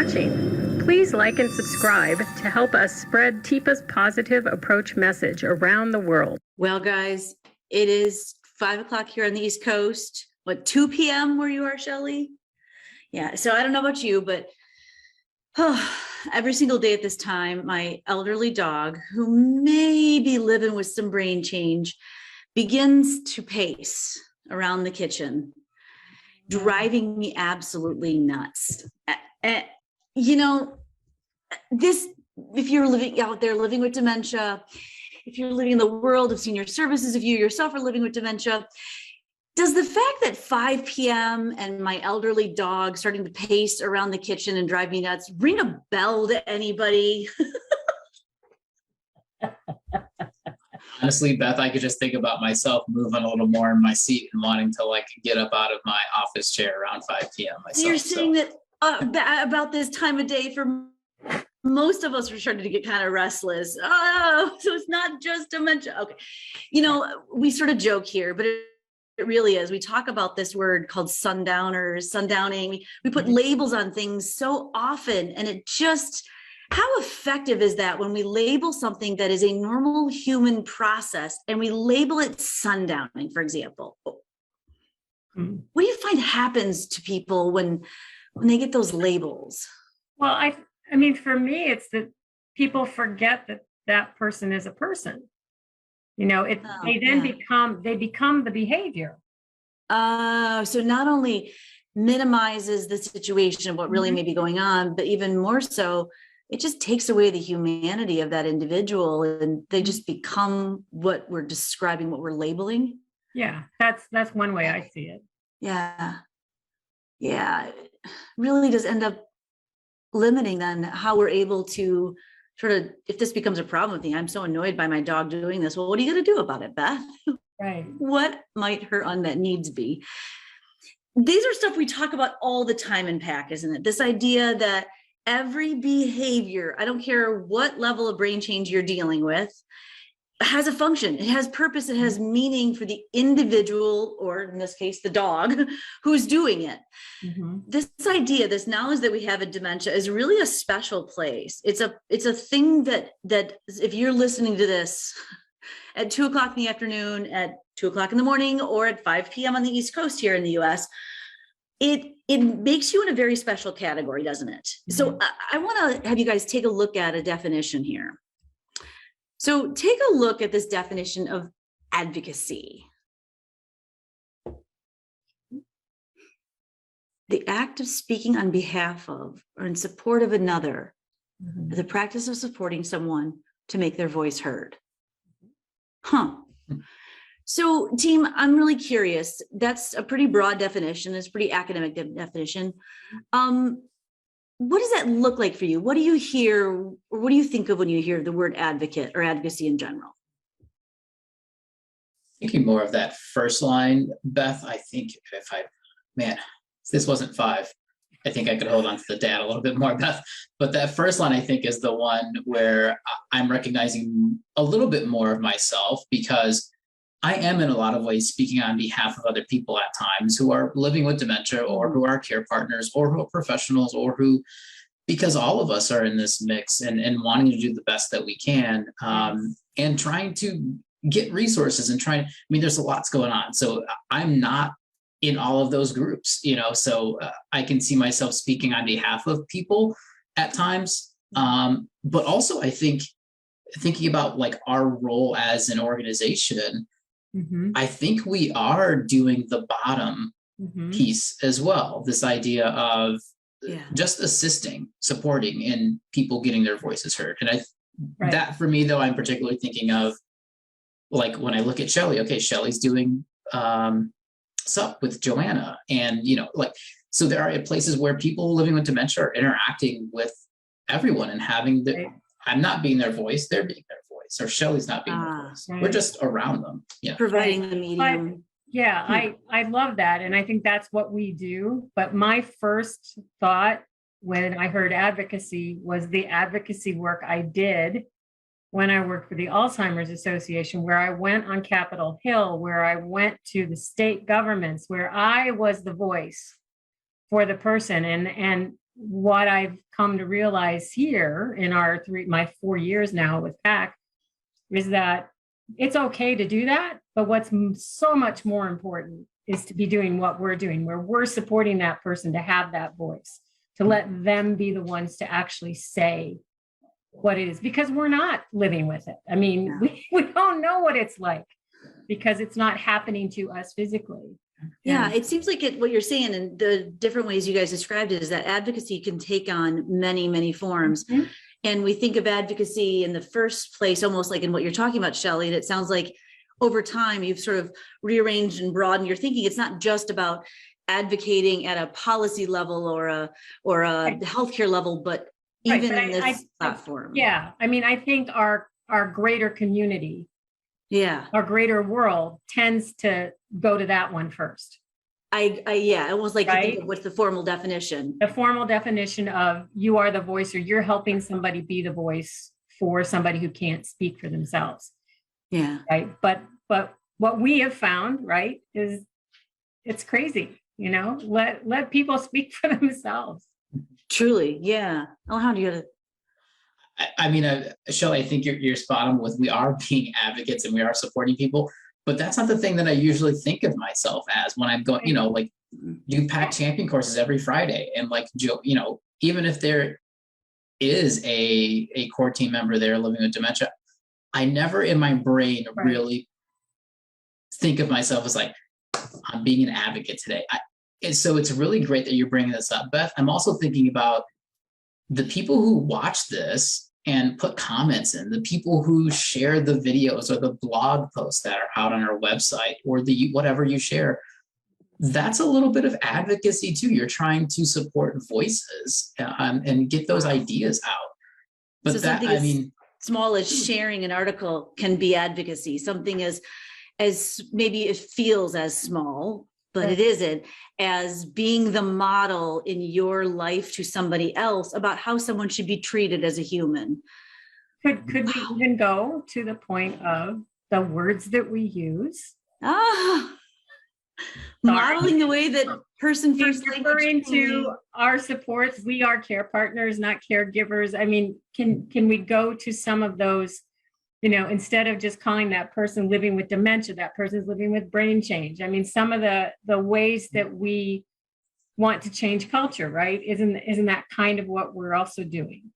watching. Please like and subscribe to help us spread TIPA's positive approach message around the world. Well, guys, it is 5 o'clock here on the East Coast. What, 2 p.m. where you are, Shelley? Yeah, so I don't know about you, but every single day at this time, my elderly dog, who may be living with some brain change, begins to pace around the kitchen, driving me absolutely nuts. You know, this, if you're living out there living with dementia, if you're living in the world of senior services, if you yourself are living with dementia, does the fact that 5 p.m. and my elderly dog starting to pace around the kitchen and drive me nuts ring a bell to anybody? Honestly, Beth, I could just think about myself moving a little more in my seat and wanting to like get up out of my office chair around 5 p.m. myself. You're saying that about this time of day for most of us, we're starting to get kind of restless. Oh, so it's not just dementia. Okay. You know, we sort of joke here, but it really is. We talk about this word called sundowners, sundowning. We put labels on things so often, and it just, how effective is that when we label something that is a normal human process and we label it sundowning, for example? What do you find happens to people when they get those labels? Well, I mean, for me, it's that people forget that that person is a person. You know, they become the behavior. So not only minimizes the situation of what really may be going on, but even more so, it just takes away the humanity of that individual, and they just become what we're describing, what we're labeling. Yeah, that's one way I see it. Yeah. It really does end up limiting then how we're able to sort of, if this becomes a problem with me, I'm so annoyed by my dog doing this. Well, what are you going to do about it, Beth? Right. What might her unmet needs be? These are stuff we talk about all the time in PAC, isn't it? This idea that every behavior, I don't care what level of brain change you're dealing with, has a function, it has purpose, it has meaning for the individual, or in this case, the dog who's doing it. This idea, this knowledge that we have in dementia is really a special place. It's a thing that if you're listening to this at 2 o'clock in the afternoon, at 2 o'clock in the morning, or at 5 p.m. on the East Coast here in the US, it makes you in a very special category, doesn't it? So I want to have you guys take a look at a definition here. So take a look at this definition of advocacy. The act of speaking on behalf of or in support of another, the practice of supporting someone to make their voice heard. So team, I'm really curious. That's a pretty broad definition. It's a pretty academic definition. What does that look like for you? What do you hear, or what do you think of when you hear the word advocate or advocacy in general? Thinking more of that first line, Beth, I think if this wasn't 5, I think I could hold on to the dad a little bit more, Beth. But that first line, I think, is the one where I'm recognizing a little bit more of myself, because I am in a lot of ways speaking on behalf of other people at times who are living with dementia, or who are care partners, or who are professionals, or who, because all of us are in this mix and wanting to do the best that we can, and trying to get resources and trying, I mean, there's a lot's going on. So I'm not in all of those groups, you know, so I can see myself speaking on behalf of people at times. But also I think thinking about like our role as an organization, I think we are doing the bottom piece as well. This idea of just assisting, supporting, and people getting their voices heard. And that for me, though, I'm particularly thinking of like when I look at Shelley, okay, Shelley's doing sup with Joanna. And, you know, like, so there are places where people living with dementia are interacting with everyone and having I'm not being their voice, they're being their voice, or Shelley's not being their voice. We're just around them. Yeah. Providing the medium. I love that. And I think that's what we do. But my first thought when I heard advocacy was the advocacy work I did when I worked for the Alzheimer's Association, where I went on Capitol Hill, where I went to the state governments, where I was the voice for the person. And what I've come to realize here in my 4 years now with PAC is that it's okay to do that. But what's so much more important is to be doing what we're doing, where we're supporting that person to have that voice, to let them be the ones to actually say what it is, because we're not living with it. I mean, we don't know what it's like because it's not happening to us physically. Yeah, it seems like what you're saying and the different ways you guys described it is that advocacy can take on many, many forms. Mm-hmm. And we think of advocacy in the first place, almost like in what you're talking about, Shelley, and it sounds like over time you've sort of rearranged and broadened your thinking. It's not just about advocating at a policy level or a right. healthcare level, but even in this platform. I mean, I think our greater community, our greater world tends to go to that one first. Almost like right? You think of what's the formal definition? The formal definition of you are the voice, or you're helping somebody be the voice for somebody who can't speak for themselves. Yeah. Right. But what we have found, right, is it's crazy, let people speak for themselves. Truly. Yeah. Alejandro, you got to. I mean, Shelley, I think you're spot on with we are being advocates and we are supporting people, but that's not the thing that I usually think of myself as when I'm going, like do PAC champion courses every Friday. And like, even if there is a core team member there living with dementia, I never in my brain really think of myself as like, I'm being an advocate today. And so it's really great that you're bringing this up, Beth. I'm also thinking about the people who watch this and put comments in, the people who share the videos or the blog posts that are out on our website or the whatever you share. That's a little bit of advocacy too. You're trying to support voices and get those ideas out. But so small as sharing an article can be advocacy. Something as maybe it feels as small, but it isn't, as being the model in your life to somebody else about how someone should be treated as a human. Could we even go to the point of the words that we use? Modeling the way that person first referring to our supports. We are care partners, not caregivers. I mean, can we go to some of those? Instead of just calling that person living with dementia, that person's living with brain change. I mean, some of the ways that we want to change culture, right? Isn't that kind of what we're also doing?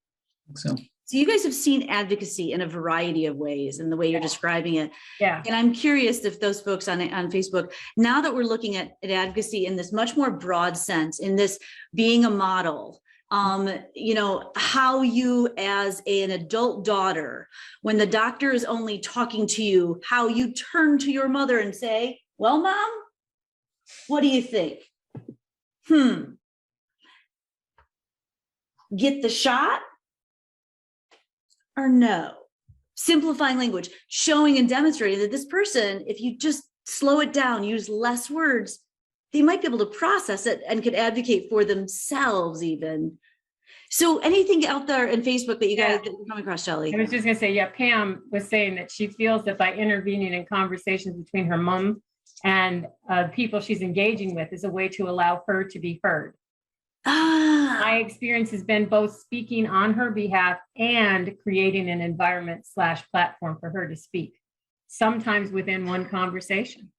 So you guys have seen advocacy in a variety of ways in the way you're describing it. Yeah. And I'm curious if those folks on Facebook, now that we're looking at advocacy in this much more broad sense, in this being a model, how you as an adult daughter, when the doctor is only talking to you, how you turn to your mother and say, well, Mom, what do you think? Get the shot or no? Simplifying language, showing and demonstrating that this person, if you just slow it down, use less words, they might be able to process it and could advocate for themselves even. So anything out there in Facebook that you guys that you're coming across, Shelley? I was just going to say, Pam was saying that she feels that by intervening in conversations between her mom and people she's engaging with is a way to allow her to be heard. My experience has been both speaking on her behalf and creating an environment / platform for her to speak, sometimes within one conversation.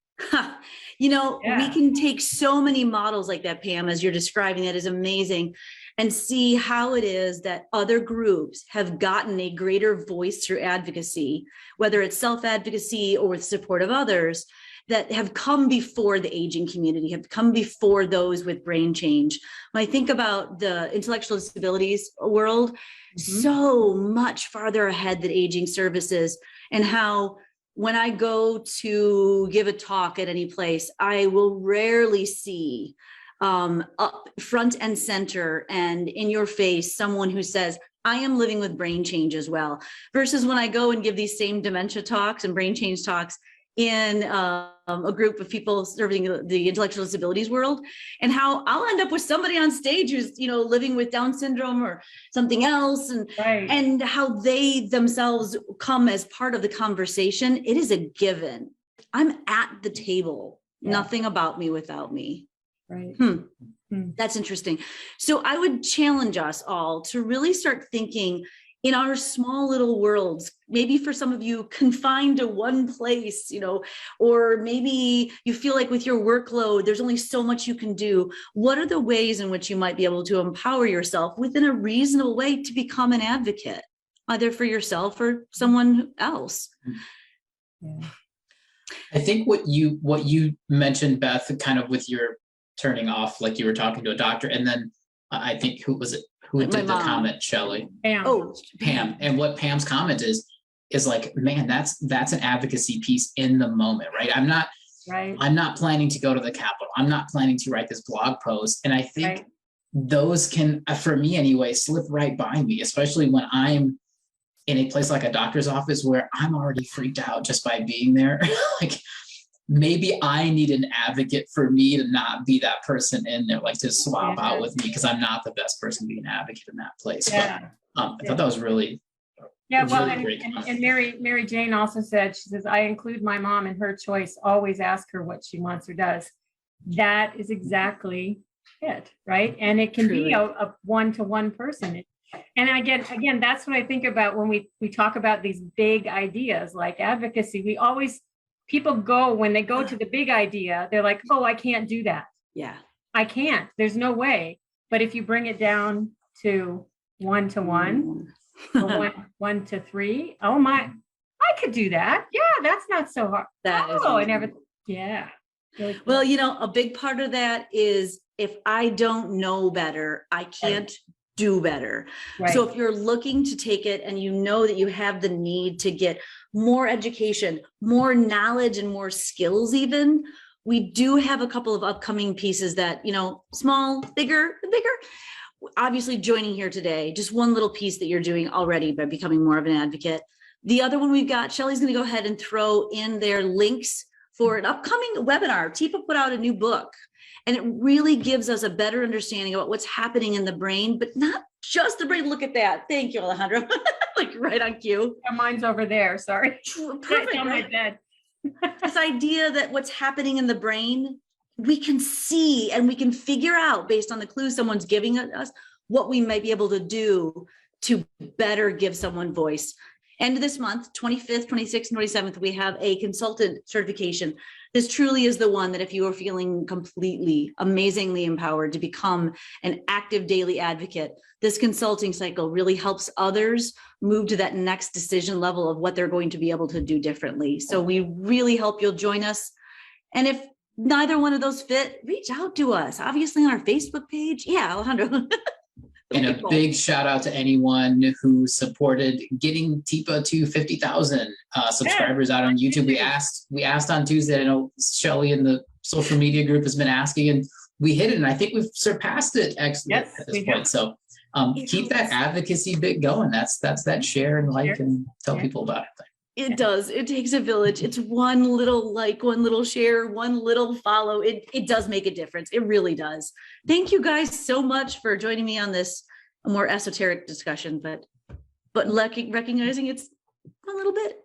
We can take so many models like that, Pam, as you're describing. That is amazing. And see how it is that other groups have gotten a greater voice through advocacy, whether it's self-advocacy or with support of others, that have come before the aging community, have come before those with brain change. When I think about the intellectual disabilities world, so much farther ahead than aging services, and how when I go to give a talk at any place, I will rarely see up front and center and in your face someone who says, I am living with brain change as well, versus when I go and give these same dementia talks and brain change talks in a group of people serving the intellectual disabilities world, and how I'll end up with somebody on stage who's, living with Down syndrome or something else, and how they themselves come as part of the conversation. It is a given. I'm at the table. Nothing about me without me. Right. That's interesting. So I would challenge us all to really start thinking in our small little worlds, maybe for some of you confined to one place, or maybe you feel like with your workload, there's only so much you can do. What are the ways in which you might be able to empower yourself within a reasonable way to become an advocate, either for yourself or someone else? Yeah. I think what you mentioned, Beth, kind of with your turning off, like you were talking to a doctor, and then I think who was it? Who Like my did the mom. comment? Shelley. Pam. Oh, Pam. And what Pam's comment is like, man, that's an advocacy piece in the moment, right? I'm not planning to go to the Capitol. I'm not planning to write this blog post. And I think those can, for me anyway, slip right by me, especially when I'm in a place like a doctor's office where I'm already freaked out just by being there. Like, maybe I need an advocate for me to not be that person in there, like to swap out with me, because I'm not the best person to be an advocate in that place. Yeah. But I thought that was really, Well, really great. and Mary Jane also said, she says, I include my mom in her choice, always ask her what she wants or does. That is exactly it, right? And it can be a one-to-one person. And again, that's what I think about when we talk about these big ideas like advocacy. People when they go to the big idea, they're like, oh, I can't do that. Yeah. I can't. There's no way. But if you bring it down to one-to-one, or one to three, oh my, I could do that. Yeah, that's not so hard. And everything. Yeah. Really cool. Well, a big part of that is if I don't know better, I can't do better. Right. So if you're looking to take it and you know that you have the need to get more education, more knowledge, and more skills, even, we do have a couple of upcoming pieces that, small, bigger. Obviously joining here today, just one little piece that you're doing already by becoming more of an advocate. The other one we've got, Shelley's going to go ahead and throw in their links for an upcoming webinar. TIPA put out a new book, and it really gives us a better understanding about what's happening in the brain, but not just the brain. Look at that. Thank you, Alejandro. Like right on cue. Mine's over there. Sorry. Perfect. On Right? my bed. This idea that what's happening in the brain, we can see and we can figure out based on the clues someone's giving us what we might be able to do to better give someone voice. End of this month, 25th, 26th, and 27th, we have a consultant certification. This truly is the one that if you are feeling completely, amazingly empowered to become an active daily advocate, this consulting cycle really helps others move to that next decision level of what they're going to be able to do differently. So we really hope you'll join us. And if neither one of those fit, reach out to us, obviously on our Facebook page. Yeah, Alejandro. And a big shout out to anyone who supported getting TIPA to 50,000 subscribers out on YouTube. We asked on Tuesday. I know Shelley in the social media group has been asking, and we hit it. And I think we've surpassed it actually at this point. So keep that advocacy bit going. That's that share and like and tell people about it thing. It does. It takes a village. It's one little like, one little share, one little follow. It does make a difference. It really does. Thank you guys so much for joining me on this more esoteric discussion, but recognizing it's a little bit